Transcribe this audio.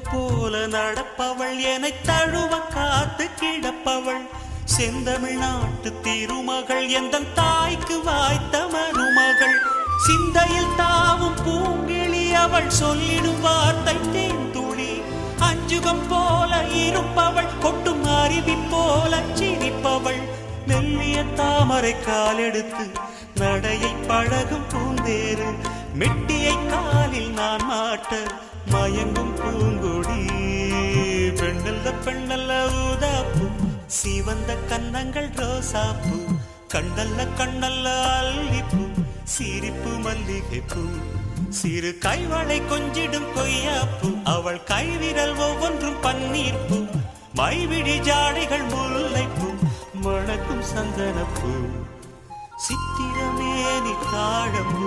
போல நடப்பவள் என்னை தழுவ காத்து கிடப்பவள் செந்தமிழ்நாட்டு திருமகள் எந்த தாய்க்கு வாய்த்த மருமகள் சிந்தையில் தாவும் பூங்கிழி அவள் சொல்லிடும் வார்த்தை தேன்துளி அஞ்சுகம் போல இருப்பவள் கொட்டும் அருவி போல சிரிப்பவள் மெல்லிய தாமரை காலெடுத்து நடையை பழகும் பூந்தேறு மெட்டியை காலில் நான் மாட்ட மயங்கும் பூங்கொடி பெண்ணல்ல பெண்ணல்ல ஊதாப்பு சிவந்த கன்னங்கள் ரோசாப்பூ கண்ணல்ல கண்ணல்ல அல்லிப்பூ சிரிப்பு மல்லிகைப்பூ சிறு கைவளை கொஞ்சிடும் கொய்யாப்பூ அவள் கைவிரல் ஒவ்வொன்றும் பன்னீர்ப்பூ மைவிழி ஜாடைகள் முல்லைப்பூ மணக்கும் சந்தனப்பூ சித்திரமேனி தாழம்பூ